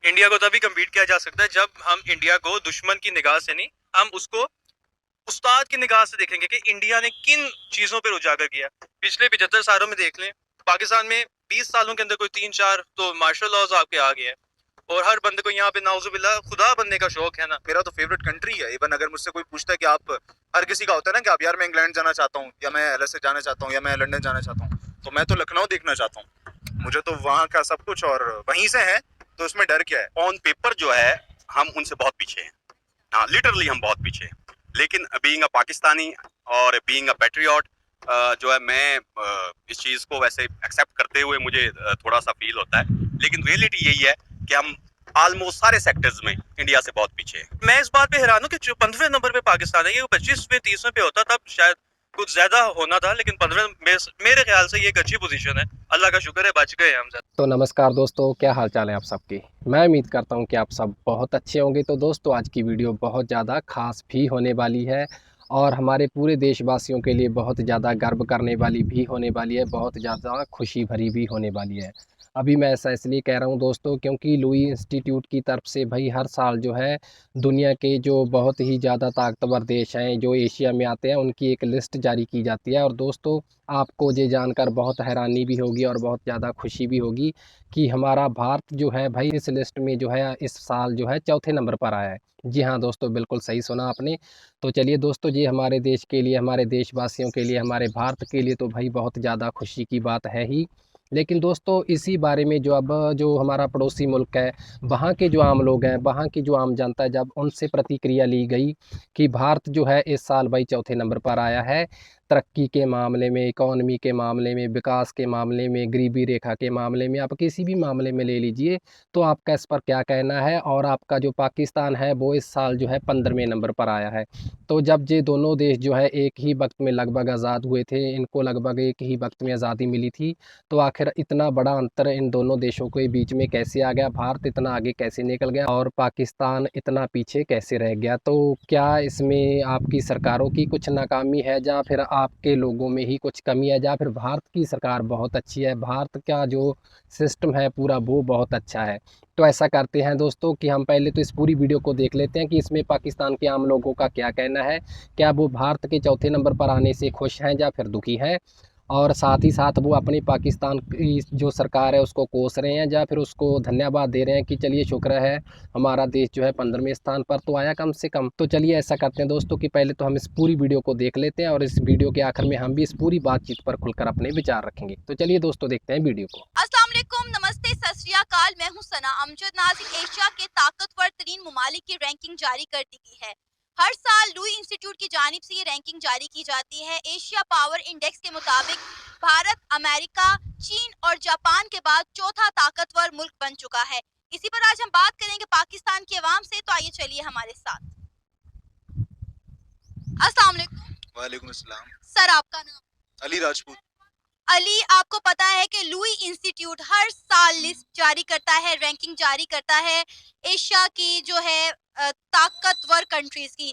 India को तभी compete किया जा सकता है जब हम इंडिया को दुश्मन की निगाह से नहीं, हम उसको उस्ताद की निगाह से देखेंगे कि इंडिया ने किन चीजों पर उजागर किया। पिछले 75 सालों में देख लें, पाकिस्तान में 20 सालों के अंदर कोई 3-4 तो मार्शल लॉज आपके आ गए हैं, और हर बंदे को यहाँ पे नाउजुबिल्ला खुदा बनने का शौक है ना। मेरा तो फेवरेट कंट्री है। इवन अगर मुझसे कोई पूछता है कि आप, हर किसी का होता है ना कि आप, यार मैं इंग्लैंड जाना चाहता हूँ, या मैं एलएसए जाना चाहता हूँ, या मैं लंदन जाना चाहता हूँ, तो मैं तो लखनऊ देखना चाहता हूँ। मुझे तो वहाँ का सब कुछ और वहीं से है, तो उसमें डर क्या है। ऑन पेपर जो है हम उनसे बहुत पीछे हैं, हाँ लिटरली हम बहुत पीछे हैं। लेकिन बीइंग अ पाकिस्तानी और बीइंग अ पैट्रियट जो है मैं इस चीज को वैसे एक्सेप्ट करते हुए मुझे थोड़ा सा फील होता है, लेकिन रियलिटी यही है कि हम ऑलमोस्ट सारे सेक्टर्स में इंडिया से बहुत पीछे हैं। मैं इस बात पे हैरान हूँ कि जो 15वें नंबर पे पाकिस्तान है, ये 25वें 30वें पे होता तब शायद कुछ ज्यादा होना था, लेकिन 15वें मेरे ख्याल से ये एक अच्छी पोजीशन है। अल्लाह का शुक्र है बच गए हम। तो नमस्कार दोस्तों, क्या हाल चाल है आप सबके। मैं उम्मीद करता हूं कि आप सब बहुत अच्छे होंगे। तो दोस्तों, आज की वीडियो बहुत ज़्यादा ख़ास भी होने वाली है और हमारे पूरे देशवासियों के लिए बहुत ज़्यादा गर्व करने वाली भी होने वाली है, बहुत ज़्यादा खुशी भरी भी होने वाली है। अभी मैं ऐसा इसलिए कह रहा हूं दोस्तों, क्योंकि लुई इंस्टीट्यूट की तरफ से भाई हर साल जो है दुनिया के जो बहुत ही ज़्यादा ताकतवर देश हैं जो एशिया में आते हैं, उनकी एक लिस्ट जारी की जाती है। और दोस्तों, आपको ये जानकर बहुत हैरानी भी होगी और बहुत ज़्यादा खुशी भी होगी कि हमारा भारत जो है भाई इस लिस्ट में जो है इस साल जो है चौथे नंबर पर आया है। जी हाँ दोस्तों, बिल्कुल सही सुना आपने। तो चलिए दोस्तों, ये हमारे देश के लिए, हमारे देशवासियों के लिए, हमारे भारत के लिए तो भाई बहुत ज़्यादा खुशी की बात है ही। लेकिन दोस्तों, इसी बारे में जो अब जो हमारा पड़ोसी मुल्क है, वहाँ के जो आम लोग हैं, वहाँ की जो आम जनता है, जब उनसे प्रतिक्रिया ली गई कि भारत जो है इस साल भाई चौथे नंबर पर आया है, तरक्की के मामले में, इकॉनमी के मामले में, विकास के मामले में, गरीबी रेखा के मामले में, आप किसी भी मामले में ले लीजिए, तो आपका इस पर क्या कहना है। और आपका जो पाकिस्तान है वो इस साल जो है 15वें नंबर पर आया है। तो जब ये दोनों देश जो है एक ही वक्त में लगभग आज़ाद हुए थे, इनको लगभग एक ही वक्त में आज़ादी मिली थी, तो आखिर इतना बड़ा अंतर इन दोनों देशों के बीच में कैसे आ गया, भारत इतना आगे कैसे निकल गया और पाकिस्तान इतना पीछे कैसे रह गया। तो क्या इसमें आपकी सरकारों की कुछ नाकामी है, या फिर आपके लोगों में ही कुछ कमी है, या फिर भारत की सरकार बहुत अच्छी है, भारत का जो सिस्टम है पूरा वो बहुत अच्छा है। तो ऐसा करते हैं दोस्तों कि हम पहले तो इस पूरी वीडियो को देख लेते हैं कि इसमें पाकिस्तान के आम लोगों का क्या कहना है। क्या वो भारत के चौथे नंबर पर आने से खुश हैं या फिर दुखी हैं, और साथ ही साथ वो अपनी पाकिस्तान की जो सरकार है उसको कोस रहे हैं या फिर उसको धन्यवाद दे रहे हैं कि चलिए शुक्र है हमारा देश जो है 15वें स्थान पर तो आया कम से कम। तो चलिए ऐसा करते हैं दोस्तों कि पहले तो हम इस पूरी वीडियो को देख लेते हैं और इस वीडियो के आखिर में हम भी इस पूरी बातचीत पर खुलकर अपने विचार रखेंगे। तो चलिए दोस्तों, देखते हैं वीडियो को। अस्सलाम वालेकुम, नमस्ते, सत श्री अकाल। मैं हूं सना। अमजद नाज़िर एशिया के ताकतवर तरीन ममालिक की रैंकिंग जारी कर दी गई है। हर साल लुई इंस्टीट्यूट की जानिब से ये रैंकिंग जारी की जाती है। एशिया पावर इंडेक्स के मुताबिक भारत अमेरिका, चीन और जापान के बाद चौथा ताकतवर मुल्क बन चुका है। इसी पर आज हम बात करेंगे पाकिस्तान की आवाम से, तो आइए चलिए हमारे साथ। अस्सलाम वालेकुम। वालेकुम अस्सलाम। सर, आपका नाम? अली राजपूत। अली, आपको पता है कि लुई इंस्टीट्यूट हर साल लिस्ट जारी करता है, रैंकिंग जारी करता है एशिया की जो है ताकतवर कंट्रीज की।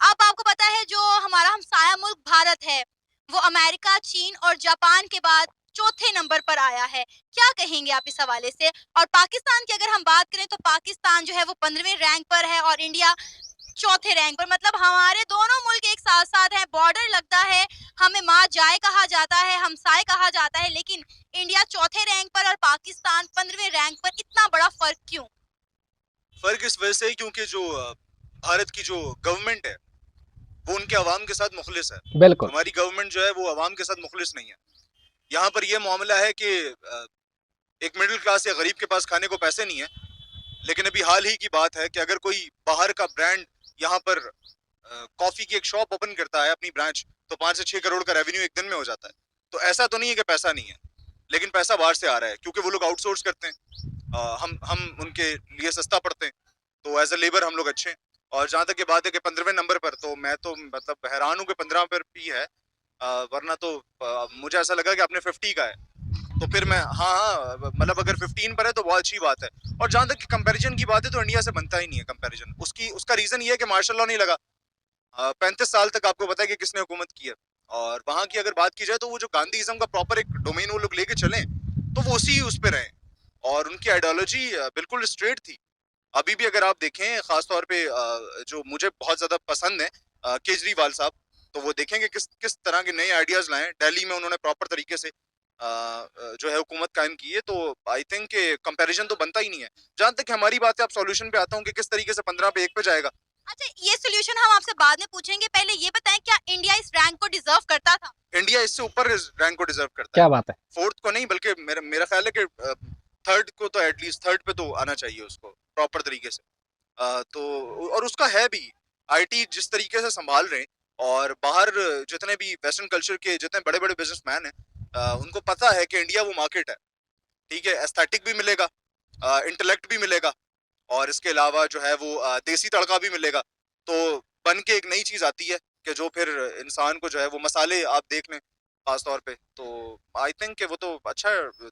अब आपको पता है जो हमारा हमसाया मुल्क भारत है वो अमेरिका, चीन और जापान के बाद चौथे नंबर पर आया है। क्या कहेंगे आप इस हवाले से? और पाकिस्तान की अगर हम बात करें तो पाकिस्तान जो है वो 15वें रैंक पर है और इंडिया चौथे रैंक पर। मतलब हमारे दोनों मुल्क एक साथ साथ हैं, बॉर्डर लगता है, हमें माँ जाए कहा जाता है, हमसाए कहा जाता है, लेकिन इंडिया चौथे रैंक पर और पाकिस्तान 15वें रैंक पर। इतना बड़ा फर्क क्यों? फर्क इस वजह से क्योंकि जो भारत की जो गवर्नमेंट है वो उनके अवाम के साथ मुखलिस है। बिल्कुल। हमारी गवर्नमेंट जो है वो अवाम के साथ मुखलिस नहीं है। यहाँ पर यह मामला है कि एक मिडिल क्लास या गरीब के पास खाने को पैसे नहीं है, लेकिन अभी हाल ही की बात है कि अगर कोई बाहर का ब्रांड यहाँ पर कॉफी की एक शॉप ओपन करता है अपनी ब्रांच, तो 5 से 6 करोड़ का रेवेन्यू एक दिन में हो जाता है। तो ऐसा तो नहीं है कि पैसा नहीं है, लेकिन पैसा बाहर से आ रहा है क्योंकि वो लोग आउटसोर्स करते हैं। हम उनके लिए सस्ता पड़ते हैं, तो एज ए लेबर हम लोग अच्छे हैं। और जहाँ तक ये बात है कि 15वें नंबर पर, तो मैं तो मतलब हैरान हूँ कि 15 पर भी है। वरना तो मुझे ऐसा लगा कि आपने 50 का है, तो फिर मैं हाँ मतलब अगर 15 पर है तो बहुत अच्छी बात है। और जहाँ तक कंपैरिजन की बात है तो इंडिया से बनता ही नहीं है कंपैरिजन। उसका रीजन ये है कि मार्शल लॉ नहीं लगा। 35 साल तक आपको पता है कि किसने हुकूमत की है। और वहाँ की अगर बात की जाए तो वो जो गांधीइज्म का प्रॉपर एक डोमेन वो लोग लेके चले, तो वो उसी उस पे रहे। और उनकी आइडियोलॉजी बिल्कुल स्ट्रेट थी। अभी भी अगर आप देखें, खास तौर पे जो मुझे बहुत ज्यादा पसंद है, केजरीवाल साहब, तो वो देखेंगे किस किस तरह के नए आइडियाज लाए। दिल्ली में उन्होंने प्रॉपर तरीके से जो है हुकूमत कायम की है, तो आई थिंक के कंपैरिजन तो बनता ही नहीं है। जहां तक हमारी बात है, आप सॉल्यूशन पे आता हूँ कि किस तरीके से 15 पे 1 पे जाएगा। अच्छा, ये सॉल्यूशन हम आपसे बाद में पूछेंगे, पहले ये बताएं क्या इंडिया इस रैंक को डिजर्व करता था? इंडिया इससे ऊपर इस रैंक को डिजर्व करता क्या है, बात है। फोर्थ को नहीं, बल्कि मेरा ख्याल है कि थर्ड को तो एटलीस्ट थर्ड पे तो आना चाहिए उसको प्रॉपर तरीके से। तो और उसका है भी, आईटी जिस तरीके से संभाल रहे हैं, और बाहर जितने भी वेस्टर्न कल्चर के जितने बड़े बड़े बिजनेसमैन हैं, उनको पता है कि इंडिया वो मार्केट है। ठीक है, एस्थेटिक भी मिलेगा, इंटेलेक्ट भी मिलेगा, और इसके अलावा जो है वो देसी तड़का भी मिलेगा। तो बन के एक नई चीज आती है कि जो फिर इंसान को जो है वो मसाले आप देख लें खास तौर पे, तो आई थिंक कि वो तो अच्छा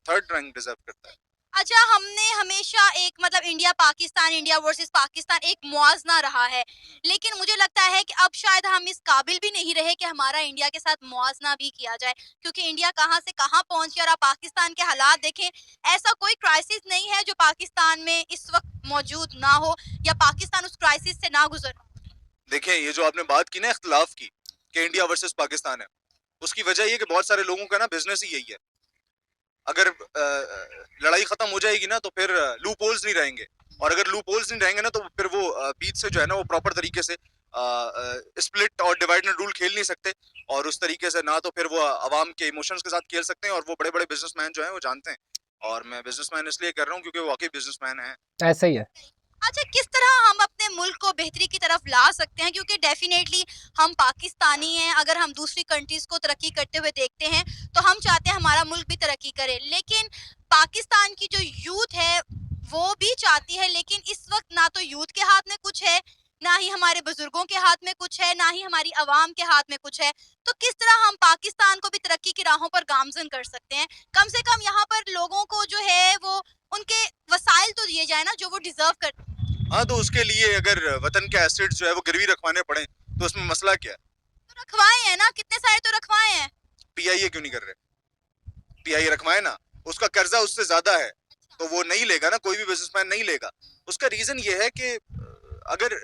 थर्ड रैंक डिजर्व करता है। अच्छा, हमने हमेशा एक मतलब इंडिया वर्सेस पाकिस्तान एक मुआवजा रहा है, लेकिन मुझे लगता है कि अब शायद हम इस काबिल भी नहीं रहे कि हमारा इंडिया के साथ मुआवजा भी किया जाए, क्योंकि इंडिया कहां से कहां पहुंच गया और आप पाकिस्तान के हालात देखें। ऐसा कोई क्राइसिस नहीं है जो पाकिस्तान में इस वक्त मौजूद ना हो या पाकिस्तान उस क्राइसिस से ना गुजर। देखें, ये जो आपने बात की ना इख्तिलाफ की कि इंडिया वर्सेस पाकिस्तान है, उसकी वजह ये कि बहुत सारे लोगों का ना बिजनेस ही यही है। अगर लड़ाई खत्म हो जाएगी ना, तो फिर लूप होल्स नहीं रहेंगे, और अगर लूप होल्स नहीं रहेंगे ना, तो फिर वो बीच से जो है ना वो प्रॉपर तरीके से स्प्लिट और डिवाइड एंड रूल खेल नहीं सकते, और उस तरीके से ना तो फिर वो आवाम के इमोशंस के साथ खेल सकते हैं, और वो बड़े बड़े बिजनेसमैन जो हैं वो जानते हैं। और मैं बिजनेसमैन इसलिए कर रहा हूँ क्योंकि वो वाकई बिजनेसमैन है। ऐसा ही है। अच्छा, किस तरह हम अपने मुल्क को बेहतरी की तरफ ला सकते हैं, क्योंकि डेफिनेटली हम पाकिस्तानी हैं, अगर हम दूसरी कंट्रीज को तरक्की करते हुए देखते हैं तो हम चाहते हैं हमारा मुल्क भी तरक्की करे, लेकिन पाकिस्तान की जो यूथ है वो भी चाहती है, लेकिन इस वक्त ना तो यूथ के हाथ में कुछ है, ना ही हमारे बुजुर्गों के हाथ में कुछ है, ना ही हमारी आवाम के हाथ में कुछ है। तो किस तरह हम पाकिस्तान को भी तरक्की की राहों पर गामजन कर सकते हैं? कम से कम यहाँ पर लोगों को जो है वो उनके वसाइल तो दिए जाए ना जो वो डिजर्व करते हैं। हाँ, तो उसके लिए अगर वतन के एसेट्स जो है वो गिरवी रखवाने पड़े, तो उसमें मसला क्या है? तो रखवाए हैं ना, कितने सारे तो रखवाए हैं। पीआईए क्यों नहीं कर रहे? पीआईए रखवाए ना, उसका कर्जा उससे ज्यादा है, तो वो नहीं लेगा ना, कोई भी बिजनेसमैन नहीं लेगा। उसका रीजन ये है कि अगर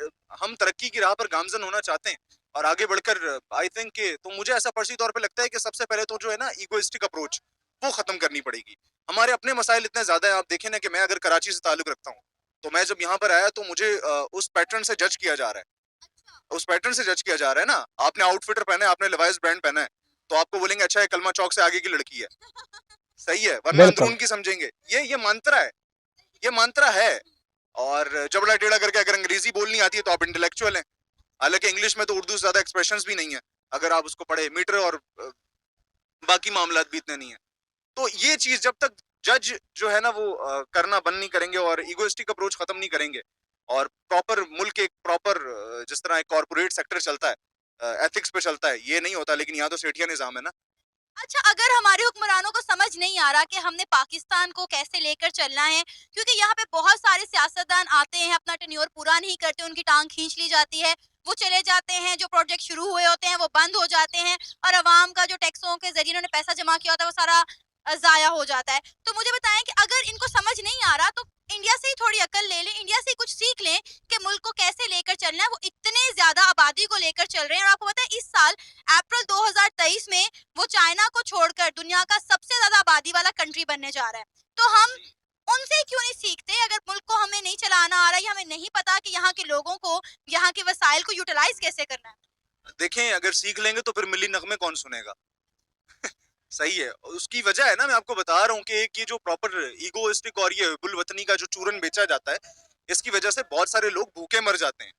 हम तरक्की की राह पर गामजन होना चाहते हैं और आगे बढ़कर, आई थिंक कि तो मुझे ऐसा पर्सनली तौर पे लगता है कि सबसे पहले तो जो है ना ईगोइस्टिक अप्रोच वो खत्म करनी पड़ेगी। हमारे अपने मसाइल इतने ज्यादा हैं, आप देखें ना कि मैं अगर कराची से ताल्लुक रखता हूँ, तो मैं जब यहाँ पर आया तो मुझे उस पैटर्न से जज किया जा रहा है, उस पैटर्न से जज किया जा रहा है ना। आपने आउटफिटर पहना है, आपने लिवाइस ब्रांड पहना है, तो आपको बोलेंगे अच्छा है कलमा चौक से आगे की लड़की है, सही है, वरना बिल्कुल। अंदरून की समझेंगे। ये मंत्रा है, ये मंत्रा है। और जबड़ा टेढ़ा करके अगर अंग्रेजी बोलनी आती है तो आप इंटेलेक्चुअल हैं, हालांकि इंग्लिश में तो उर्दू से ज्यादा एक्सप्रेशंस भी नहीं है, अगर आप उसको पढ़े मीटर और बाकी मामला भी इतने नहीं है। तो ये चीज जब तक जज जो है ना वो करना बंद नहीं करेंगे और ईगोइस्टिक अप्रोच खत्म नहीं करेंगे, और प्रॉपर मुल्क एक प्रॉपर जिस तरह एक कॉर्पोरेट सेक्टर चलता है, एथिक्स पे चलता है, ये नहीं होता। लेकिन यहाँ तो सेठिया निजाम है ना। अच्छा, अगर हमारे हुक्मरानों को समझ नहीं आ रहा कि हमने पाकिस्तान को कैसे लेकर चलना है, क्योंकि यहाँ पे बहुत सारे सियासतदान आते हैं, अपना टेन्योर पूरा नहीं करते, उनकी टांग खींच ली जाती है, वो चले जाते हैं, जो प्रोजेक्ट शुरू हुए होते हैं वो बंद हो जाते हैं, और अवाम का जो टैक्सों के जरिए उन्होंने पैसा जमा किया होता है वो सारा जाया हो जाता है। तो मुझे बताएं कि अगर इनको समझ नहीं आ रहा तो इंडिया से ही थोड़ी अकल ले लें, इंडिया से ही कुछ सीख लें कि मुल्क को कैसे लेकर चलना है। वो इतने ज्यादा आबादी को लेकर चल रहे हैं, और आपको पता है इस साल अप्रैल 2023 में वो चाइना को छोड़कर दुनिया का सबसे ज्यादा आबादी वाला कंट्री बनने जा रहा है। तो हम उनसे क्यों नहीं सीखते? अगर मुल्क को हमें नहीं चलाना आ रहा या हमें नहीं पता कि यहाँ के लोगों को, यहाँ के वसाइल को यूटिलाइज कैसे करना है। देखें, अगर सीख लेंगे तो फिर मिली नगमे कौन सुनेगा? सही है, उसकी वजह है ना, मैं आपको बता रहा हूँ कि एक ये जो प्रॉपर ईगोइस्टिक और ये बुलवतनी का जो चूरन बेचा जाता है, इसकी वजह से बहुत सारे लोग भूखे मर जाते हैं,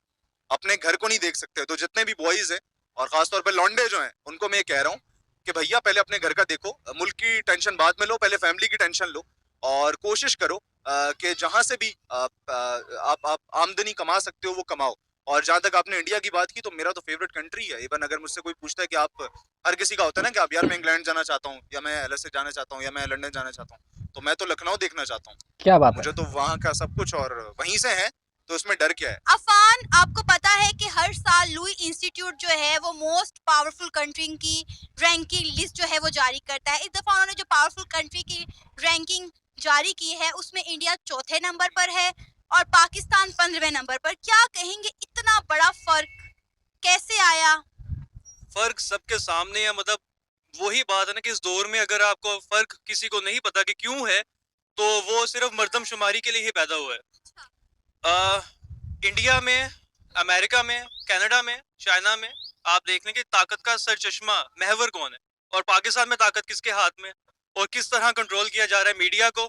अपने घर को नहीं देख सकते। तो जितने भी बॉयज हैं और खासतौर पे लौंडे जो हैं, उनको मैं कह रहा हूँ कि भैया पहले अपने घर का देखो, मुल्क की टेंशन बाद में लो, पहले फैमिली की टेंशन लो, और कोशिश करो कि जहां से भी आप आमदनी कमा सकते हो वो कमाओ। और जहां तक आपने इंडिया की बात की, तो मेरा तो फेवरेट कंट्री है। इवन अगर मुझसे कोई पूछता है कि आप, हर किसी का होता है ना कि आप यार मैं इंग्लैंड जाना चाहता हूँ, या मैं एलएसए जाना चाहता हूँ, या मैं लंदन जाना चाहता हूँ, तो मैं तो लखनऊ देखना चाहता हूँ। क्या बात है। मुझे तो वहाँ का सब कुछ और वहीं से है, तो उसमें डर क्या है? अफान, आपको पता है कि हर साल लुई इंस्टीट्यूट जो है वो मोस्ट पावरफुल कंट्री की रैंकिंग लिस्ट जो है वो जारी करता है। इस दफा उन्होंने जो पावरफुल कंट्री की रैंकिंग जारी की है उसमें इंडिया चौथे नंबर पर है, और पाकिस्तान 15वें नंबर पर। क्या कहेंगे, इतना बड़ा फर्क कैसे आया? फर्क सबके सामने है, मतलब वही बात है ना कि इस दौर में अगर आपको फर्क किसी को नहीं पता कि क्यों है, तो वो सिर्फ मर्दमशुमारी के लिए ही पैदा हुआ है। इंडिया में, अमेरिका में, कनाडा में, चाइना में आप देख लें कि ताकत का सरचश्मा महवर कौन है, और पाकिस्तान में ताकत किसके हाथ में, और किस तरह कंट्रोल किया जा रहा है। मीडिया को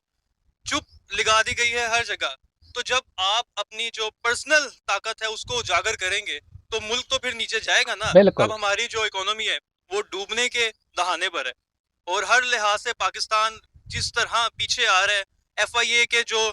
चुप लगा दी गई है हर जगह। तो जब आप अपनी जो पर्सनल ताकत है उसको उजागर करेंगे तो मुल्क तो फिर नीचे जाएगा ना। बिल्कुल। अब हमारी जो इकोनॉमी है वो डूबने के दहाने पर है, और हर लिहाज से पाकिस्तान जिस तरह पीछे आ रहा है, FIA के जो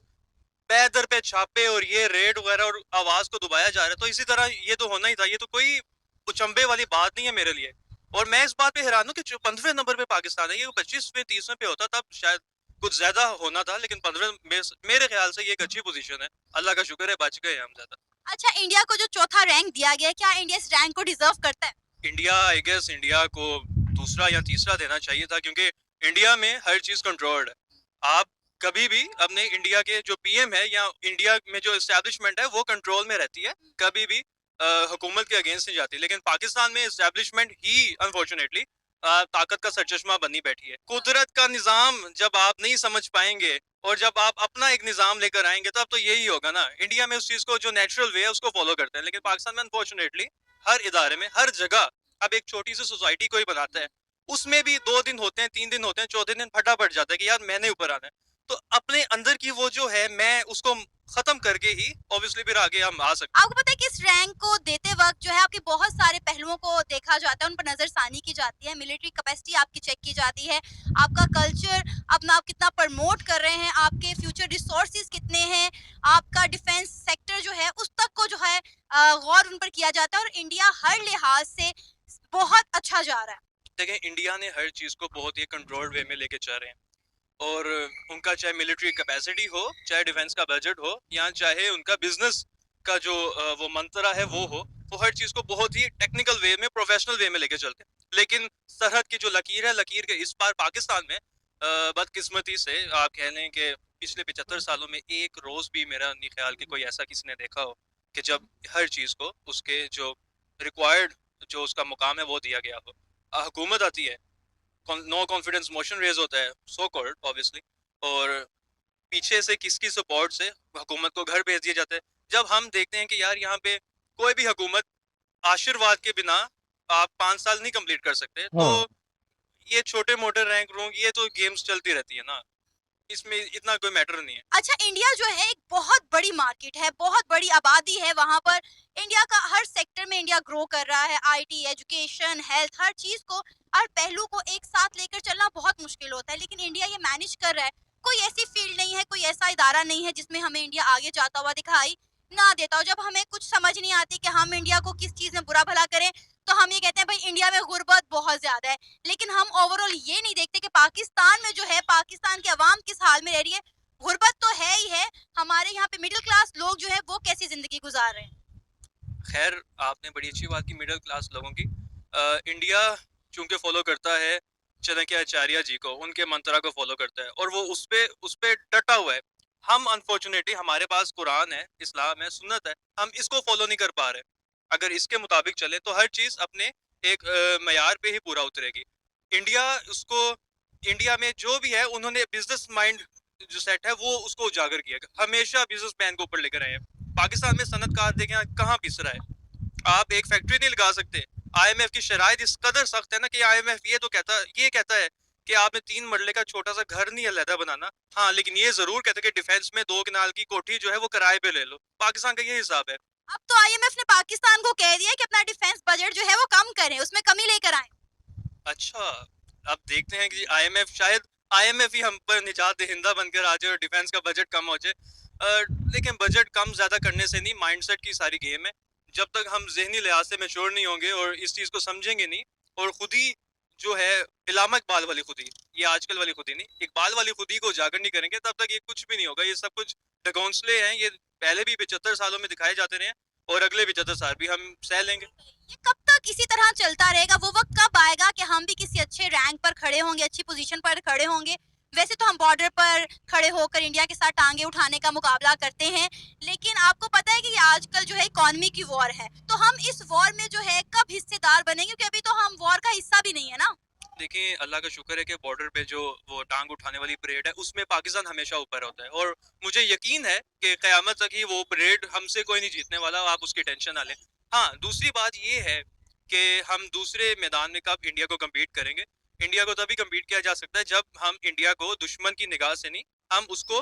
पैदर पे छापे और ये रेड वगैरह और आवाज को दबाया जा रहा है, तो इसी तरह ये तो होना ही था। ये तो कोई उचंबे वाली बात नहीं है मेरे लिए। और मैं इस बात पे हैरान हूँ कि जो 15वें नंबर पे पाकिस्तान है, ये 25वें 30वें पे होता तब शायद कुछ ज्यादा होना था, लेकिन 15वें मेरे ख्याल से ये एक अच्छी पोजीशन है। अल्लाह का शुक्र है बच गए हम ज्यादा। अच्छा, इंडिया को जो चौथा रैंक दिया गया है, क्या इंडिया इस रैंक को डिजर्व करता है? इंडिया, आई गेस इंडिया को दूसरा या तीसरा देना चाहिए था, क्योंकि इंडिया में हर चीज कंट्रोल्ड है। आप कभी भी अपने इंडिया के जो PM है या इंडिया में जो एस्टेब्लिशमेंट है वो कंट्रोल में रहती है, कभी भी हुकूमत के अगेंस्ट नहीं जाती। लेकिन पाकिस्तान में एस्टेब्लिशमेंट ही अनफॉर्चुनेटली ताकत का सरचश्मा बनी बैठी है। कुदरत का निज़ाम जब आप नहीं समझ पाएंगे और जब आप अपना एक निज़ाम लेकर आएंगे तब तो यही होगा ना। इंडिया में उस चीज़ को जो नेचुरल वे है उसको फॉलो करते हैं, लेकिन पाकिस्तान में अनफॉर्चुनेटली हर इदारे में, हर जगह, अब एक छोटी सी सोसाइटी कोई बनाता है, उसमें भी 2 दिन होते हैं, 3 दिन होते हैं, चौथे दिन फटा पड़ जाता है कि यार मैंने ऊपर आना है। तो अपने अंदर की वो जो है, मैं उसको खत्म करके ही ऑब्वियसली फिर आगे हम आ सकते हैं। आपको पता है कि इस रैंक को देते वक्त जो है आपके बहुत सारे पहलुओं को देखा जाता है, उन पर नजरसानी की जाती है, मिलिट्री कैपेसिटी आपकी चेक की जाती है, आपका कल्चर अपना आप कितना प्रमोट कर रहे हैं, आपके फ्यूचर रिसोर्सेज कितने हैं, आपका डिफेंस सेक्टर जो है उस तक को जो है गौर उन पर किया जाता है, और इंडिया हर लिहाज से बहुत अच्छा जा रहा है। देखें, इंडिया ने हर चीज़ को बहुत ही कंट्रोल्ड वे में लेके चल रहे हैं, और उनका चाहे मिलिट्री कैपेसिटी हो, चाहे डिफेंस का बजट हो, या चाहे उनका बिजनेस का जो वो मंत्रा है वो हर चीज़ को बहुत ही टेक्निकल वे में, प्रोफेशनल वे में लेके चलते हैं। लेकिन सरहद की जो लकीर है, लकीर के इस पार पाकिस्तान में बदकिस्मती से आप कह लें कि पिछले 75 सालों में एक रोज़ भी मेरा नहीं ख्याल कि कोई ऐसा किसी ने देखा हो कि जब हर चीज़ को उसके जो रिक्वायर्ड, जो उसका मुकाम है वो दिया गया हो। हुकूमत आती है, नो कॉन्फिडेंस मोशन रेज होता है, सो कॉल्ड ऑब्वियसली, और पीछे से किसकी सपोर्ट से हुकूमत को घर भेज दिया जाता है। जब हम देखते हैं कि यार यहाँ पे कोई भी हुकूमत आशीर्वाद के बिना आप 5 साल नहीं कंप्लीट कर सकते, तो ये छोटे मोटे रैंक रूम, ये तो गेम्स चलती रहती है ना, इसमें इतना कोई मैटर नहीं है। अच्छा, इंडिया जो है एक बहुत बड़ी मार्केट है, बहुत बड़ी आबादी है वहां पर। इंडिया का हर सेक्टर में इंडिया ग्रो कर रहा है, IT, एजुकेशन, हेल्थ, हर चीज को, हर पहलू को एक साथ लेकर चलना बहुत मुश्किल होता है, लेकिन इंडिया ये मैनेज कर रहा है। कोई ऐसी फील्ड नहीं है, कोई ऐसा इदारा नहीं है जिसमें हमें इंडिया आगे जाता हुआ दिखाई ना देता हो। जब हमें कुछ समझ नहीं आती कि हम इंडिया को किस चीज में बुरा भला करें, तो हम ये कहते हैं भाई इंडिया में गुर्बत बहुत ज्यादा है, लेकिन हम ओवरऑल ये नहीं देखते कि पाकिस्तान में जो है, पाकिस्तान की आवाम किस हाल में रह रही है। गुर्बत तो है ही है, हमारे यहाँ पे मिडिल क्लास लोग जो है वो कैसी जिंदगी गुजार रहे हैं। खैर, आपने बड़ी अच्छी बात की मिडिल क्लास लोगों की। इंडिया चूंकि फॉलो करता है चाणक्य आचार्य जी को, उनके मंत्रा को फॉलो करता है, और वो उस पे डटा हुआ है। हम अनफॉर्चुनेटली, हमारे पास कुरान है, इस्लाम है, सुन्नत है, हम इसको फॉलो नहीं कर पा रहे। अगर इसके मुताबिक चले तो हर चीज अपने एक मयार पे ही पूरा उतरेगी। इंडिया उसको, इंडिया में जो भी है उन्होंने बिजनेस माइंड जो सेट है वो उसको उजागर किया, हमेशा बिजनेस मैन को ऊपर लेकर आए हैं। पाकिस्तान में सनतकार देखें कहाँ पिस रहा है। आप एक फैक्ट्री नहीं लगा सकते। IMF की शराइत इस कदर सख्त है ना कि IMF ये कहता है कि आपने 3 मरले का छोटा सा घर नहीं अलहदा बनाना, हाँ, लेकिन ये जरूर कहता है कि डिफेंस में 2 कनाल की कोठी जो है वो किराए पे ले लो। पाकिस्तान का ये हिसाब है। अब तो IMF ने पाकिस्तान को कह दिया कि अपना डिफेंस बजट जो है वो कम करें, उसमें कमी लेकर आए। अच्छा, अब देखते हैं कि IMF, शायद IMF ही हम पर निजात दहिंदा बनकर आ जाए और डिफेंस का बजट कम हो जाए। लेकिन बजट कम ज्यादा करने से नहीं, माइंडसेट की सारी गेम है। जब तक हम जहनी लिहाज से मैच्योर नहीं होंगे और इस चीज को समझेंगे नहीं, और खुद ही जो है इलामा इकबाल वाली खुदी, ये आजकल वाली खुदी नहीं, इकबाल वाली खुदी को उजागर नहीं करेंगे, तब तक ये कुछ भी नहीं होगा। ये सब कुछ ढकोंसले हैं, ये पहले भी 75 सालों में दिखाए जाते रहे और अगले 75 साल भी हम सह लेंगे। ये कब तक इसी तरह चलता रहेगा? वो वक्त कब आएगा कि हम भी किसी अच्छे रैंक पर खड़े होंगे, अच्छी पोजीशन पर खड़े होंगे, वैसे तो हम बॉर्डर पर खड़े होकर इंडिया के साथ टांगे उठाने का मुकाबला करते हैं, लेकिन आपको पता है कि ये आजकल जो है इकोनॉमी की वॉर है, तो हम इस वॉर में जो है कब हिस्सेदार बनेंगे, क्योंकि अभी तो हम वॉर का हिस्सा भी नहीं है ना। देखिए, अल्लाह का शुक्र है कि बॉर्डर पे जो वो टांग उठाने वाली परेड है उसमें पाकिस्तान हमेशा ऊपर होता है, और मुझे यकीन है कि क़यामत तक ही वो परेड हमसे कोई नहीं जीतने वाला, आप उसकी टेंशन ना लें। हाँ, दूसरी बात ये है कि हम दूसरे मैदान में कब इंडिया को कम्पीट करेंगे। इंडिया को तभी कम्पीट किया जा सकता है जब हम इंडिया को दुश्मन की निगाह से नहीं, हम उसको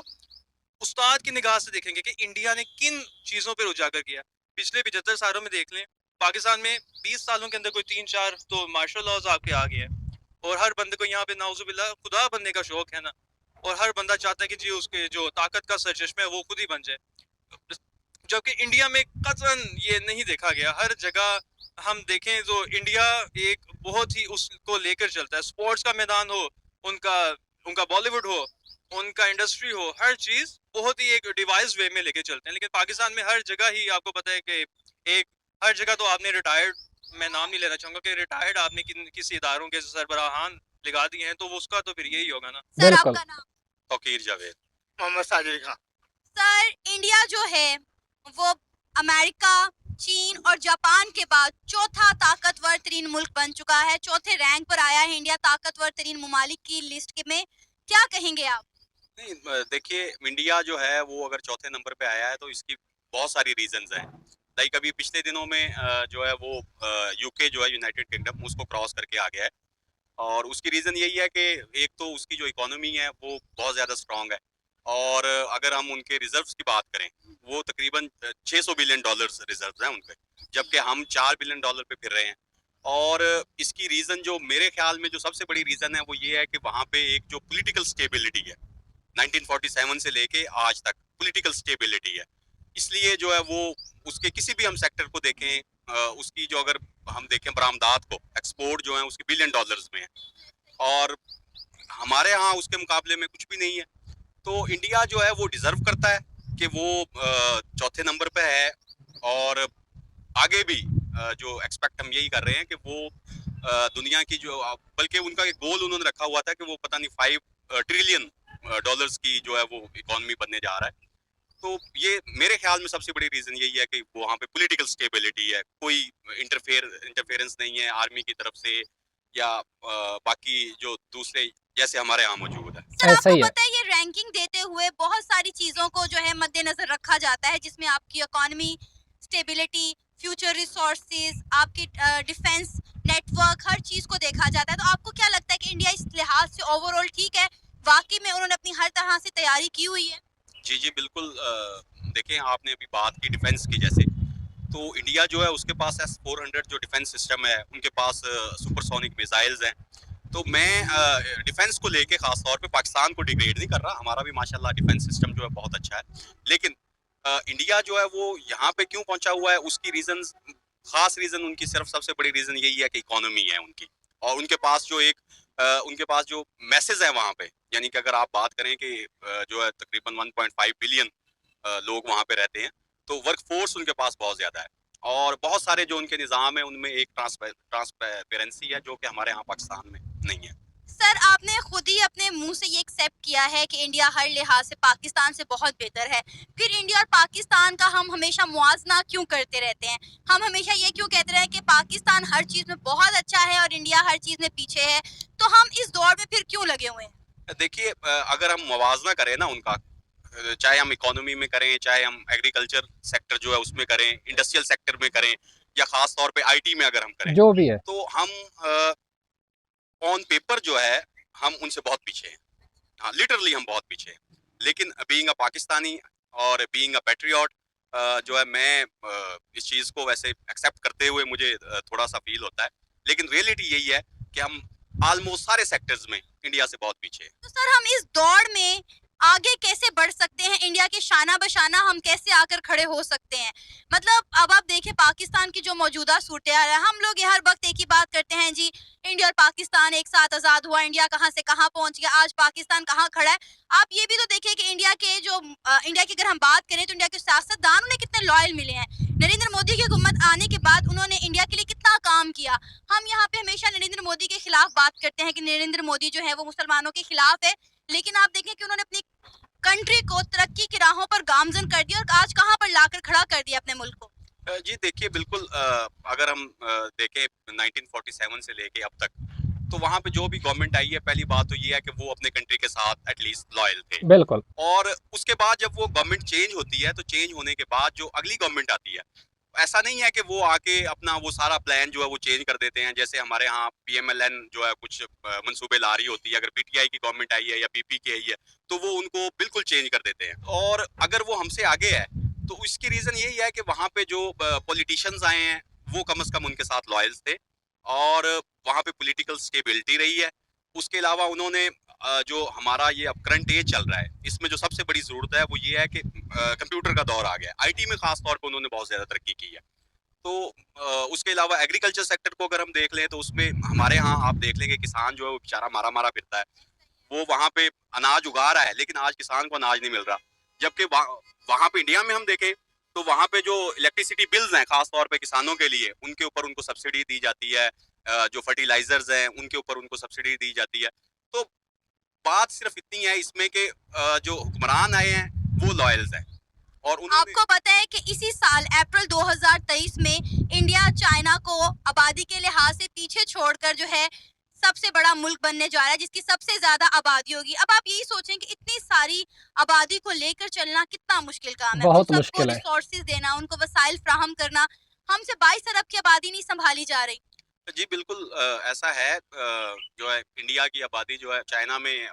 उस्ताद की निगाह से देखेंगे कि इंडिया ने किन चीज़ों पर उजागर किया। पिछले 75 सालों में देख लें, पाकिस्तान में 20 सालों के अंदर कोई 3-4 तो मार्शल लॉज आपके आ गए हैं, और हर बंदे को यहाँ पे नाउजुबिल्लाह खुदा बनने का शौक है ना, और हर बंदा चाहता है कि जी उसके जो ताकत का सरचश्मा है वो खुद ही बन जाए। जबकि इंडिया में कतई ये नहीं देखा गया। हर जगह हम देखें तो इंडिया एक बहुत ही उसको लेकर चलता है, स्पोर्ट्स का मैदान हो, उनका उनका बॉलीवुड हो, उनका इंडस्ट्री हो, हर चीज बहुत ही एक डिवाइस वे में लेके चलते हैं। लेकिन पाकिस्तान में हर जगह ही आपको पता है कि एक हर जगह तो आपने रिटायर्ड, मैं नाम नहीं लेना चाहूंगा कि रिटायर्ड आपने किसी इदारों के सरबराहान लगा दिए हैं, तो वो उसका तो फिर यही होगा ना। सर बिल्कुल। आपका नाम? तौकीर जावेद। मोहम्मद साजिद खान। सर इंडिया जो है वो अमेरिका, चीन और जापान के बाद चौथा ताकतवर तरीन मुल्क बन चुका है, चौथे रैंक पर आया है इंडिया ताकतवर तरीन ममालिक की लिस्ट में। क्या कहेंगे आप? नहीं, देखिए, इंडिया जो है वो अगर चौथे नंबर पे आया है तो इसकी बहुत सारी रीजंस हैं। लाइक अभी पिछले दिनों में जो है वो यूके जो है, यूनाइटेड किंगडम, उसको क्रॉस करके आ गया है, और उसकी रीज़न यही है कि एक तो उसकी जो इकोनॉमी है वो बहुत ज़्यादा स्ट्रांग है, और अगर हम उनके रिजर्व्स की बात करें, वो तकरीबन $600 बिलियन रिजर्व्स हैं उनके, जबकि हम $4 बिलियन पे फिर रहे हैं। और इसकी रीज़न जो मेरे ख्याल में जो सबसे बड़ी रीज़न है वो ये है कि वहाँ पे एक जो पॉलिटिकल स्टेबिलिटी है, 1947 से लेके आज तक पॉलिटिकल स्टेबिलिटी है। इसलिए जो है वो उसके किसी भी हम सेक्टर को देखें, उसकी जो अगर हम देखें बरामदात को, एक्सपोर्ट जो है उसकी $बिलियन में है, और हमारे यहाँ उसके मुकाबले में कुछ भी नहीं है। तो इंडिया जो है वो डिजर्व करता है कि वो चौथे नंबर पे है, और आगे भी जो एक्सपेक्ट हम यही कर रहे हैं कि वो दुनिया की जो, बल्कि उनका एक गोल उन्होंने रखा हुआ था कि वो पता नहीं $5 ट्रिलियन की जो है वो इकोनॉमी बनने जा रहा है। तो ये मेरे ख्याल में सबसे बड़ी रीजन यही है कि वहाँ पे पॉलिटिकल स्टेबिलिटी है, कोई इंटरफेरेंस नहीं है आर्मी की तरफ से या बाकी जो दूसरे जैसे हमारे यहाँ मौजूद है। सर ऐसा आपको ही है। पता है ये रैंकिंग देते हुए बहुत सारी चीजों को जो है मद्देनजर रखा जाता है, जिसमें आपकी इकोनॉमी, स्टेबिलिटी, फ्यूचर रिसोर्सेज, आपकी डिफेंस नेटवर्क, हर चीज को देखा जाता है। तो आपको क्या लगता है कि इंडिया इस लिहाज से ओवरऑल ठीक है? वाकई में उन्होंने अपनी हर तरह से तैयारी की हुई है? जी जी बिल्कुल। देखें, आपने अभी बात की डिफेंस की, जैसे तो इंडिया जो है उसके पास S-400 जो डिफेंस सिस्टम है, उनके पास सुपरसोनिक मिसाइल्स हैं। तो मैं डिफेंस को लेके खास तौर पे पाकिस्तान को डिग्रेड नहीं कर रहा, हमारा भी माशाल्लाह डिफेंस सिस्टम जो है बहुत अच्छा है, लेकिन इंडिया जो है वो यहाँ पे क्यों पहुंचा हुआ है, उसकी रीजन, खास रीजन उनकी सिर्फ सबसे बड़ी रीजन यही है कि इकोनॉमी है उनकी, और उनके पास जो एक उनके पास जो मैसेज है वहाँ पे, यानी कि अगर आप बात करें कि जो है तकरीबन 1.5 बिलियन लोग वहाँ पे रहते हैं, तो वर्क फोर्स उनके पास बहुत ज़्यादा है, और बहुत सारे जो उनके निज़ाम है उनमें एक ट्रांसपेरेंसी है जो कि हमारे यहाँ पाकिस्तान में नहीं है। सर आपने खुद ही अपने मुंह से ये एक्सेप्ट किया है कि इंडिया हर लिहाज से पाकिस्तान से बहुत बेहतर है, फिर इंडिया और पाकिस्तान का हम हमेशा मुआवजा क्यों करते रहते हैं? हम हमेशा ये क्यों कहते रहे कि पाकिस्तान हर चीज में बहुत अच्छा है और इंडिया हर चीज में पीछे है? तो हम इस दौर में फिर क्यों लगे हुए हैं? देखिए, अगर हम मुवाजना करें ना उनका, चाहे हम इकोनॉमी में करें, चाहे हम एग्रीकल्चर सेक्टर जो है उसमें करें, इंडस्ट्रियल सेक्टर में करें, या खास तौर पे आईटी में अगर हम करें, जो भी है, तो हम ऑन पेपर जो है हम उनसे बहुत पीछे हैं। हाँ, लिटरली हम बहुत पीछे हैं, लेकिन बीइंग अ पाकिस्तानी और बीइंग अ पैट्रियट जो है, मैं इस चीज़ को वैसे एक्सेप्ट करते हुए मुझे थोड़ा सा फील होता है, लेकिन रियलिटी यही है कि हम ऑलमोस्ट सारे सेक्टर्स में इंडिया से बहुत पीछे हैं। तो सर हम इस दौड़ में आगे कैसे बढ़ सकते हैं? इंडिया के शाना बशाना हम कैसे आकर खड़े हो सकते हैं? मतलब अब आप देखें पाकिस्तान की जो मौजूदा सूरत हाल है, हम लोग ये हर वक्त एक ही बात करते हैं जी, इंडिया और पाकिस्तान एक साथ आजाद हुआ, इंडिया कहाँ से कहाँ पहुंच गया, आज पाकिस्तान कहाँ खड़ा है। आप ये भी तो देखिए कि इंडिया के जो इंडिया की अगर हम बात करें तो इंडिया के सियासतदान उन्हें कितने लॉयल मिले हैं। नरेंद्र मोदी की हुकूमत आने के बाद उन्होंने इंडिया के लिए कितना काम किया। हम यहाँ पे हमेशा नरेंद्र मोदी के खिलाफ बात करते हैं कि नरेंद्र मोदी जो है वो मुसलमानों के खिलाफ है, लेकिन आप देखें कि उन्होंने अपनी कंट्री को तरक्की की राहों पर गामजन कर दिया और आज कहाँ पर लाकर खड़ा कर दिया अपने मुल्क को। जी देखिए बिल्कुल, अगर हम देखें 1947 से लेके अब तक, तो वहाँ पे जो भी गवर्नमेंट आई है, पहली बात तो ये है कि वो अपने कंट्री के साथ एटलीस्ट लॉयल थे। बिल्कुल। और उसके बाद जब वो गवर्नमेंट चेंज होती है, तो चेंज होने के बाद जो अगली गवर्नमेंट आती है, ऐसा नहीं है कि वो आके अपना वो सारा प्लान जो है वो चेंज कर देते हैं। जैसे हमारे यहाँ पीएमएलएन जो है कुछ मंसूबे ला रही होती है, अगर पीटीआई की गवर्नमेंट आई है या पीपी की आई है, तो वो उनको बिल्कुल चेंज कर देते हैं। और अगर वो हमसे आगे है, तो इसकी रीजन यही है कि वहाँ पे जो पॉलिटिशियंस आए हैं, वो कम से कम उनके साथ लॉयल्स थे और वहाँ पे पॉलिटिकल स्टेबिलिटी रही है। उसके अलावा उन्होंने जो हमारा ये अब करंट एज चल रहा है, इसमें जो सबसे बड़ी ज़रूरत है वो ये है कि कंप्यूटर का दौर आ गया है। आईटी में ख़ास तौर पे उन्होंने बहुत ज़्यादा तरक्की की है। तो उसके अलावा एग्रीकल्चर सेक्टर को अगर हम देख लें, तो उसमें हमारे यहाँ आप देख लेंगे किसान जो है वो बेचारा मारा-मारा फिरता है। वो वहाँ पे अनाज उगा रहा है, लेकिन आज किसान को अनाज नहीं मिल रहा। जबकि वहाँ पे इंडिया में हम देखें, तो वहाँ पे जो इलेक्ट्रिसिटी बिल्स हैं, ख़ास तौर पे किसानों के लिए, उनके ऊपर उनको सब्सिडी दी जाती है। जो फर्टिलाइज़र्स हैं, उनके ऊपर उनको सब्सिडी दी जाती है। तो बात सिर्फ इतनी है इसमें कि जो हुक्मरान आए हैं वो लॉयल्स हैं और उन्होंने आपको पता है कि इसी साल अप्रैल 2023 में इंडिया चाइना को आबादी के लिहाज से पीछे छोड़कर जो है सबसे बड़ा मुल्क बनने जा रहा है, जिसकी सबसे ज्यादा आबादी होगी। अब आप यही सोचें कि इतनी सारी आबादी को लेकर चलना कितना मुश्किल काम है, उन बहुत सबको मुश्किल है। रिसोर्सेज देना, उनको वसाइल फ्राहम करना। हमसे 22 अरब की आबादी नहीं संभाली जा रही। जी बिल्कुल, ऐसा है। जो है इंडिया की आबादी जो है चाइना में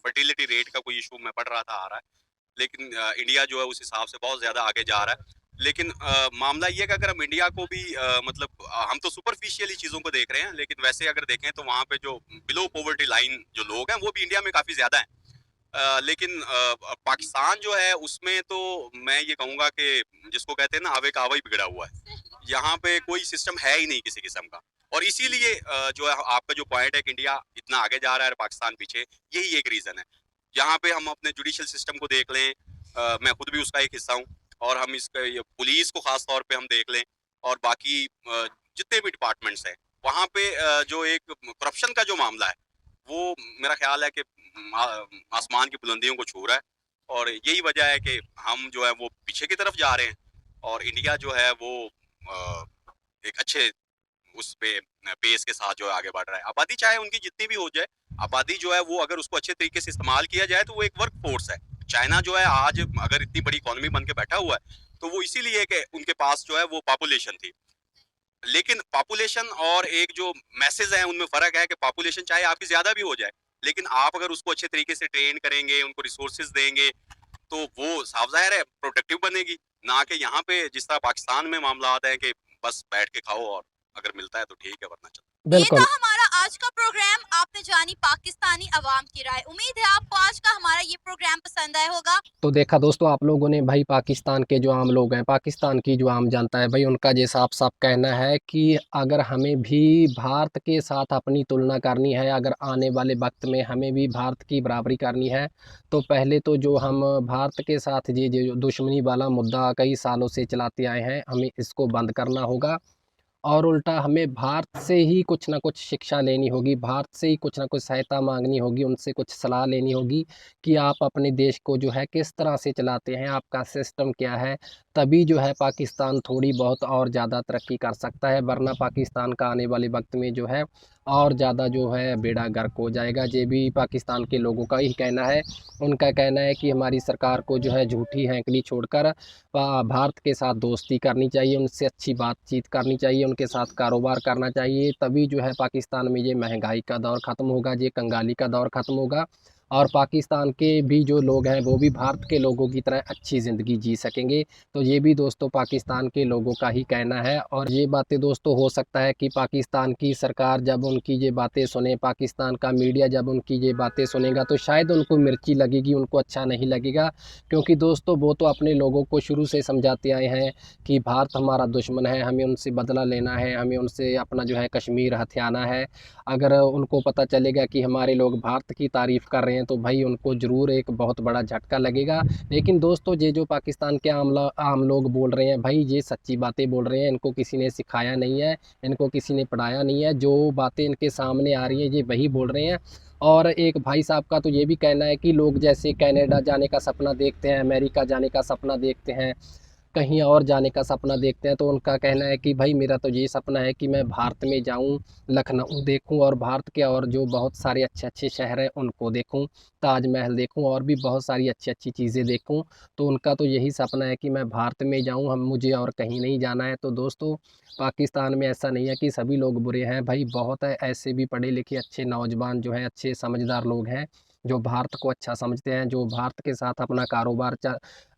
फर्टिलिटी रेट का कोई इशू मैं पढ़ रहा था आ रहा है, लेकिन इंडिया जो है उस हिसाब से बहुत ज़्यादा आगे जा रहा है। लेकिन मामला ये है कि अगर हम इंडिया को भी मतलब हम तो सुपरफिशियली चीज़ों को देख रहे हैं, लेकिन वैसे अगर देखें तो वहाँ पे जो बिलो पॉवर्टी लाइन जो लोग हैं वो भी इंडिया में काफ़ी ज़्यादा हैं। लेकिन पाकिस्तान जो है उसमें तो मैं ये कहूँगा कि जिसको कहते हैं ना आवे का आवा ही बिगड़ा हुआ है। यहाँ पे कोई सिस्टम है ही नहीं किसी किस्म का। और इसीलिए जो है आपका जो पॉइंट है कि इंडिया इतना आगे जा रहा है और पाकिस्तान पीछे, यही एक रीज़न है। यहाँ पे हम अपने जुडिशियल सिस्टम को देख लें, मैं खुद भी उसका एक हिस्सा हूँ, और हम इसका ये पुलिस को ख़ास तौर पे हम देख लें, और बाकी जितने भी डिपार्टमेंट्स हैं, वहाँ पे जो एक करप्शन का जो मामला है, वो मेरा ख़्याल है कि आसमान की बुलंदियों को छू रहा है। और यही वजह है कि हम जो है वो पीछे की तरफ जा रहे हैं और इंडिया जो है वो एक अच्छे उस पे पेस के साथ जो है आगे बढ़ रहा है। आबादी चाहे उनकी जितनी भी हो जाए, आबादी जो है वो अगर उसको अच्छे तरीके से इस्तेमाल किया जाए तो वो एक वर्क फोर्स है। चाइना जो है आज अगर इतनी बड़ी इकोनॉमी बन के बैठा हुआ है, तो वो इसीलिए कि उनके पास जो है वो पॉपुलेशन थी। लेकिन पॉपुलेशन और एक जो मैसेज है उनमें फ़र्क है कि पॉपुलेशन चाहे आपकी ज़्यादा भी हो जाए, लेकिन आप अगर उसको अच्छे तरीके से ट्रेन करेंगे, उनको रिसोर्सेज देंगे, तो वो साफ ज़ाहिर है प्रोडक्टिव बनेगी। ना कि यहाँ पे जिस तरह पाकिस्तान में मामलात हैं कि बस बैठ के खाओ और अगर मिलता है तो ठीक है, वरना चलो। ये था बिल्कुल। हमारा आज का प्रोग्राम। आपने जानी पाकिस्तानी अवाम की राय। उम्मीद है आपको आज का हमारा ये प्रोग्राम पसंद आया होगा। तो देखा दोस्तों आप लोगों ने भाई, पाकिस्तान के जो आम लोग हैं, पाकिस्तान की जो आम जनता है भाई, उनका ये साफ साफ कहना है कि अगर हमें भी भारत के साथ अपनी तुलना करनी है, अगर आने वाले वक्त में हमें भी भारत की बराबरी करनी है, तो पहले तो जो हम भारत के साथ ये जो दुश्मनी वाला मुद्दा कई सालों से चलाते आए हैं, हमें इसको बंद करना होगा और उल्टा हमें भारत से ही कुछ ना कुछ शिक्षा लेनी होगी, भारत से ही कुछ ना कुछ सहायता मांगनी होगी, उनसे कुछ सलाह लेनी होगी कि आप अपने देश को जो है किस तरह से चलाते हैं, आपका सिस्टम क्या है। तभी जो है पाकिस्तान थोड़ी बहुत और ज़्यादा तरक्की कर सकता है, वरना पाकिस्तान का आने वाले वक्त में जो है और ज़्यादा जो है बेड़ा गर्क हो जाएगा। ये भी पाकिस्तान के लोगों का ही कहना है। उनका कहना है कि हमारी सरकार को जो है झूठी हैंकड़ी छोड़कर भारत के साथ दोस्ती करनी चाहिए, उनसे अच्छी बातचीत करनी चाहिए, उनके साथ कारोबार करना चाहिए। तभी जो है पाकिस्तान में ये महंगाई का दौर ख़त्म होगा, ये कंगाली का दौर ख़त्म होगा और पाकिस्तान के भी जो लोग हैं वो भी भारत के लोगों की तरह अच्छी ज़िंदगी जी सकेंगे। तो ये भी दोस्तों पाकिस्तान के लोगों का ही कहना है। और ये बातें दोस्तों हो सकता है कि पाकिस्तान की सरकार जब उनकी ये बातें सुने, पाकिस्तान का मीडिया जब उनकी ये बातें सुनेगा, तो शायद उनको मिर्ची लगेगी, उनको अच्छा नहीं लगेगा। क्योंकि दोस्तों वो तो अपने लोगों को शुरू से समझाते आए हैं कि भारत हमारा दुश्मन है, हमें उनसे बदला लेना है, हमें उनसे अपना जो है कश्मीर हथियाना है। अगर उनको पता चलेगा कि हमारे लोग भारत की तारीफ़ कर रहे हैं, तो भाई उनको ज़रूर एक बहुत बड़ा झटका लगेगा। लेकिन दोस्तों ये जो पाकिस्तान के आम लोग बोल रहे हैं भाई, ये सच्ची बातें बोल रहे हैं, इनको किसी ने सिखाया नहीं है, इनको किसी ने पढ़ाया नहीं है, जो बातें इनके सामने आ रही हैं ये वही बोल रहे हैं। और एक भाई साहब का तो ये भी कहना है कि लोग जैसे कनाडा जाने का सपना देखते हैं, अमेरिका जाने का सपना देखते हैं, कहीं और जाने का सपना देखते हैं, तो उनका कहना है कि भाई मेरा तो ये सपना है कि मैं भारत में जाऊं, लखनऊ देखूं और भारत के और जो बहुत सारे अच्छे अच्छे शहर हैं उनको देखूं, ताजमहल देखूं और भी बहुत सारी अच्छी अच्छी चीज़ें देखूं। तो उनका तो यही सपना है कि मैं भारत में जाऊं, हम मुझे और कहीं नहीं जाना है। तो दोस्तों, पाकिस्तान में ऐसा नहीं है कि सभी लोग बुरे हैं भाई, बहुत है ऐसे भी पढ़े लिखे अच्छे नौजवान जो हैं, अच्छे समझदार लोग हैं जो भारत को अच्छा समझते हैं, जो भारत के साथ अपना कारोबार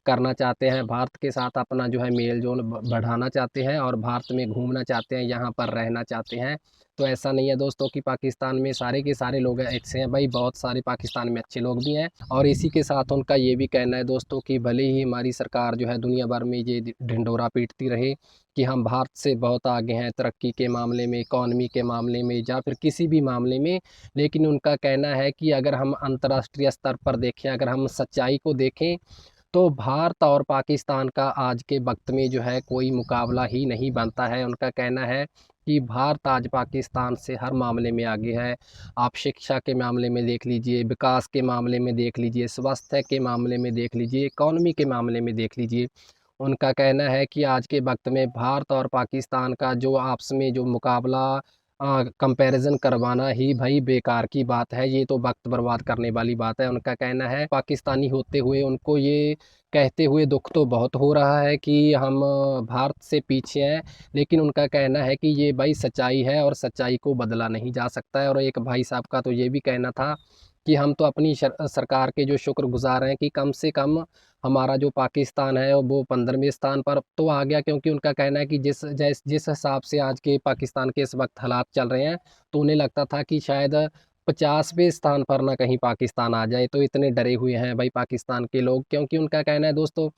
करना चाहते हैं, भारत के साथ अपना जो है मेल जोल बढ़ाना चाहते हैं और भारत में घूमना चाहते हैं, यहाँ पर रहना चाहते हैं। तो ऐसा नहीं है दोस्तों कि पाकिस्तान में सारे के सारे लोग अच्छे हैं भाई, बहुत सारे पाकिस्तान में अच्छे लोग भी हैं। और इसी के साथ उनका ये भी कहना है दोस्तों कि भले ही हमारी सरकार जो है दुनिया भर में ये ढिंढोरा पीटती रहे कि हम भारत से बहुत आगे हैं तरक्की के मामले में, इकॉनमी के मामले में या फिर किसी भी मामले में, लेकिन उनका कहना है कि अगर हम अंतर्राष्ट्रीय स्तर पर देखें, अगर हम सच्चाई को देखें, तो भारत और पाकिस्तान का आज के वक्त में जो है कोई मुकाबला ही नहीं बनता है। उनका कहना है कि भारत आज पाकिस्तान से हर मामले में आगे है। आप शिक्षा के मामले में देख लीजिए, विकास के मामले में देख लीजिए, स्वास्थ्य के मामले में देख लीजिए, इकॉनमी के मामले में देख लीजिए। उनका कहना है कि आज के वक्त में भारत और पाकिस्तान का जो आपस में जो मुकाबला कंपैरिजन करवाना ही भाई बेकार की बात है, ये तो वक्त बर्बाद करने वाली बात है। उनका कहना है पाकिस्तानी होते हुए उनको ये कहते हुए दुख तो बहुत हो रहा है कि हम भारत से पीछे हैं, लेकिन उनका कहना है कि ये भाई सच्चाई है और सच्चाई को बदला नहीं जा सकता है। और एक भाई साहब का तो ये भी कहना था कि हम तो अपनी सरकार के जो शुक्रगुजार हैं कि कम से कम हमारा जो पाकिस्तान है वो 15वें स्थान पर तो आ गया, क्योंकि उनका कहना है कि जिस हिसाब से आज के पाकिस्तान के इस वक्त हालात चल रहे हैं, तो उन्हें लगता था कि शायद 50वें स्थान पर ना कहीं पाकिस्तान आ जाए। तो इतने डरे हुए हैं भाई पाकिस्तान के लोग, क्योंकि उनका कहना है दोस्तों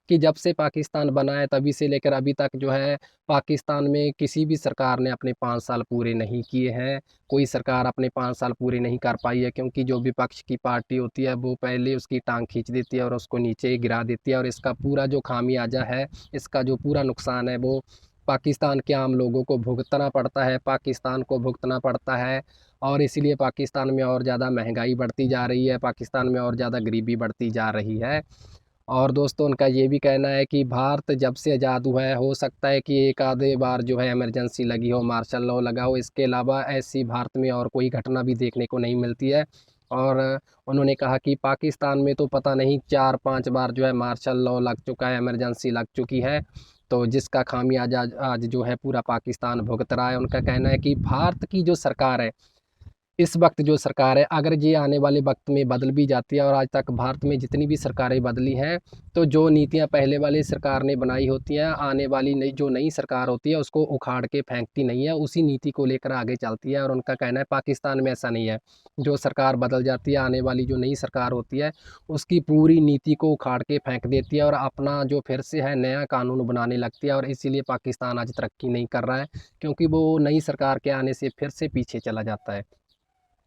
कि जब से पाकिस्तान बना है तभी से लेकर अभी तक जो है पाकिस्तान में किसी भी सरकार ने अपने 5 साल पूरे नहीं किए हैं। कोई सरकार अपने 5 साल पूरे नहीं कर पाई है, क्योंकि जो विपक्ष की पार्टी होती है वो पहले उसकी टांग खींच देती है और उसको नीचे गिरा देती है, और इसका पूरा जो खामियाजा है, इसका जो पूरा नुकसान है वो पाकिस्तान के आम लोगों को भुगतना पड़ता है, पाकिस्तान को भुगतना पड़ता है। और इसीलिए पाकिस्तान में और ज़्यादा महंगाई बढ़ती जा रही है, पाकिस्तान में और ज़्यादा गरीबी बढ़ती जा रही है। और दोस्तों, उनका ये भी कहना है कि भारत जब से आज़ाद हुआ है, हो सकता है कि एक आधे बार जो है इमरजेंसी लगी हो, मार्शल लॉ लगा हो, इसके अलावा ऐसी भारत में और कोई घटना भी देखने को नहीं मिलती है। और उन्होंने कहा कि पाकिस्तान में तो पता नहीं 4-5 बार जो है मार्शल लॉ लग चुका है, इमरजेंसी लग चुकी है, तो जिसका खामियाजा आज जो है पूरा पाकिस्तान भुगत रहा है। उनका कहना है कि भारत की जो सरकार है, इस वक्त जो सरकार है, अगर ये आने वाले वक्त में बदल भी जाती है, और आज तक भारत में जितनी भी सरकारें बदली हैं, तो जो नीतियां पहले वाली सरकार ने बनाई होती हैं, आने वाली जो नई सरकार होती है उसको उखाड़ के फेंकती नहीं है, उसी नीति को लेकर आगे चलती है। और उनका कहना है पाकिस्तान में ऐसा नहीं है, जो सरकार बदल जाती है, आने वाली जो नई सरकार होती है उसकी पूरी नीति को उखाड़ के फेंक देती है और अपना जो फिर से है नया कानून बनाने लगती है। और इसीलिए पाकिस्तान आज तरक्की नहीं कर रहा है, क्योंकि वो नई सरकार के आने से फिर से पीछे चला जाता है।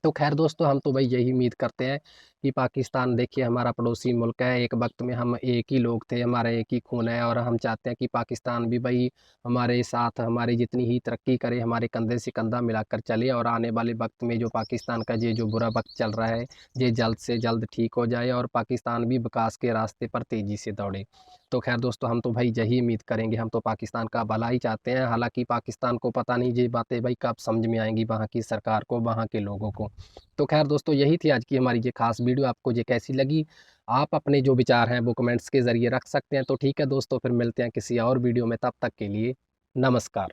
तो खैर दोस्तों, हम तो भाई यही उम्मीद करते हैं कि पाकिस्तान देखिए हमारा पड़ोसी मुल्क है, एक वक्त में हम एक ही लोग थे, हमारा एक ही खून है, और हम चाहते हैं कि पाकिस्तान भी भाई हमारे साथ हमारी जितनी ही तरक्की करे, हमारे कंधे से कंधा मिलाकर चले, और आने वाले वक्त में जो पाकिस्तान का ये जो बुरा वक्त चल रहा है ये जल्द से जल्द ठीक हो जाए और पाकिस्तान भी विकास के रास्ते पर तेज़ी से दौड़े। तो खैर दोस्तों, हम तो भाई यही उम्मीद करेंगे, हम तो पाकिस्तान का भला ही चाहते हैं। हालांकि पाकिस्तान को पता नहीं ये बातें भाई कब समझ में आएंगी, वहाँ की सरकार को, वहाँ के लोगों को। तो खैर दोस्तों, यही थी आज की हमारी ये खास वीडियो। आपको ये कैसी लगी, आप अपने जो विचार हैं वो कमेंट्स के ज़रिए रख सकते हैं। तो ठीक है दोस्तों, फिर मिलते हैं किसी और वीडियो में, तब तक के लिए नमस्कार।